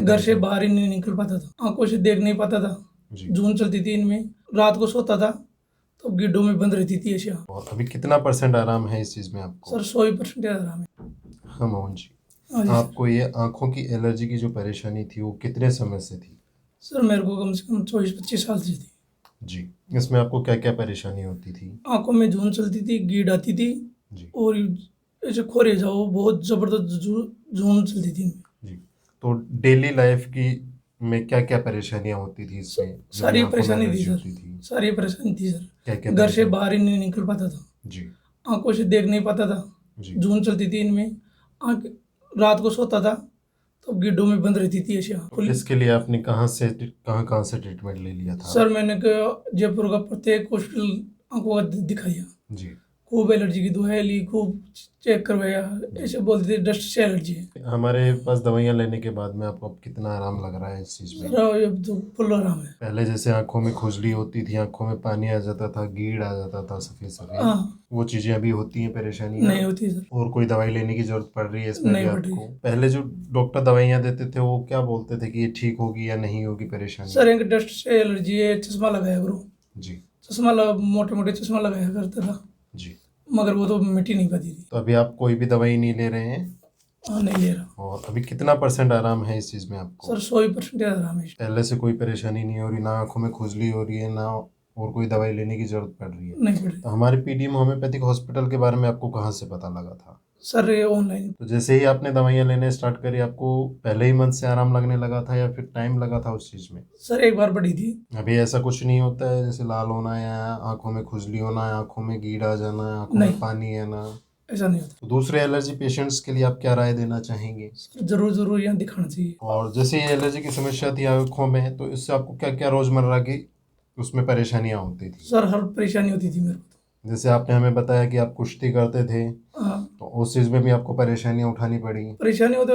घर से बाहर ही नहीं निकल पाता था, आंखों से देख नहीं पाता था। जी। जून चलती थी इनमें, रात को सोता था तो गिड्डों में बंद रहती थी ऐसे। और अभी कितना परसेंट आराम है इस चीज़ में आपको? सर 100% आराम है। हाँ मोहन जी, हाँ जी सर। आपको ये आँखों की एलर्जी की जो परेशानी थी वो कितने समय से थी? सर मेरे को कम से कम 24-25 साल से थी। जी, इसमें आपको क्या-क्या परेशानी होती थी? आंखों में जून चलती थी, गीड आती थी जी, और ऐसे खोरे जाओ, बहुत जबरदस्त जून चलती थी इनमें। जी। तो डेली लाइफ़ की में क्या-क्या परेशानियाँ होती थी इसमें, जब ये सारी आँखों में परेशानी थी एलर्जी सर, होती थी? सारी परेशानी थी सर। क्या-क्या घर से परेशानी? बाहर ही नहीं निकल पाता था, जी, आंखों से देख नहीं पाता था। जी। जून चलती थी इनमें, आँख रात को सोता था तो गिड्डों में बंद रहती थी ऐसे तो खुली। इसके लिए आपने कहाँ-कहाँ से ट्रीटमेंट ले लिया था? सर मैंने जयपुर का प्रत्येक हॉस्पिटल आंखों का दिखाया, जी। खूब एलर्जी की दवाई ली, खूब चेक करवाया। जी। ऐसे बोलते थे डस्ट से एलर्जी है। हमारे पास दवाइयाँ लेने के बाद में आपको अब कितना आराम लग रहा है इस चीज़ में? सर अब तो फुल आराम है। पहले जैसे आँखों में खुजली होती थी, आँखों में पानी आ जाता था, गीड़ आ जाता था सफ़ेद-सफ़ेद, हाँ, वो चीज़ें अभी होती हैं परेशानियाँ? नहीं होती सर, और कोई दवाई लेने की ज़रूरत पड़ रही है इसमें भी नहीं पड़ रही। आपको? पहले जो डॉक्टर दवाइयाँ देते थे, वो क्या बोलते थे कि ये ठीक होगी या नहीं होगी परेशानी? सर एक डस्ट से एलर्जी है, चश्मा लगाया करो। जी, मोटे-मोटे चश्मा लगाया करता था, जी। मगर वो तो मिट ही नहीं पाती थी। तो अभी आप कोई भी दवाई नहीं ले रहे हैं? हाँ, नहीं ले रहा। और अभी कितना परसेंट आराम है इस चीज़ में आपको? सर 100% आराम है। पहले से कोई परेशानी नहीं हो रही, ना आँखों में खुजली हो रही है, ना और कोई दवाई लेने की ज़रूरत पड़ रही है? नहीं पड़ रही। तो हमारे पीडीएम होम्योपैथिक हॉस्पिटल के बारे में आपको कहाँ से पता लगा था? सर ये ऑनलाइन। तो जैसे ही आपने दवाइयाँ लेने स्टार्ट करी, आपको पहले ही मंथ से आराम लगने लगा था या फिर टाइम लगा था उस चीज़ में? सर एक बार बढ़ी थी। अभी ऐसा कुछ नहीं होता है जैसे लाल होना या आँखों में खुजली होना या आँखों में गीड़ आ जाना, आँखों में नहीं, पानी आना? ऐसा नहीं होता। तो दूसरे एलर्जी पेशेंट्स के लिए आप क्या राय देना चाहेंगे? सर ज़रूर यहाँ दिखाना चाहिए। और जैसे ये एलर्जी की समस्या थी आँखों में, तो इससे आपको क्या-क्या रोज़मर्रा की उसमें परेशानियाँ होती थी? सर हर परेशानी होती थी मेरे को जैसे आपने हमें बताया कि आप कुश्ती करते थे, तो। हाँ, तो उस चीज़ में भी आपको परेशानियाँ उठानी पड़ी? परेशानी हो तो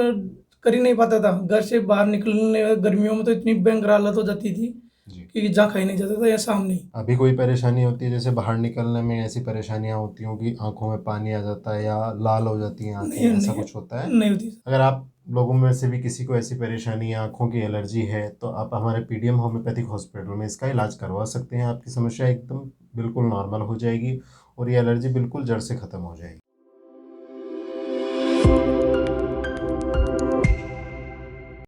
कर ही नहीं पाता था। घर से बाहर निकलने गर्मियों में तो इतनी भयंकर हालत हो जाती थी जी। कि जहाँ खाई नहीं जाता था या सामने ही। अभी कोई परेशानी होती है जैसे बाहर निकलने में ऐसी परेशानियाँ होती हों कि आँखों में पानी आ जाता है या लाल हो जाती हैं आँखें, नहीं ऐसा नहीं कुछ होता है? नहीं होती। अगर आप लोगों में से भी किसी को ऐसी परेशानी या आँखों की एलर्जी है, तो आप हमारे पीडीएम होम्योपैथिक हॉस्पिटल में इसका इलाज करवा सकते हैं। आपकी समस्या एकदम बिल्कुल नॉर्मल हो जाएगी और ये एलर्जी बिल्कुल जड़ से ख़त्म हो जाएगी।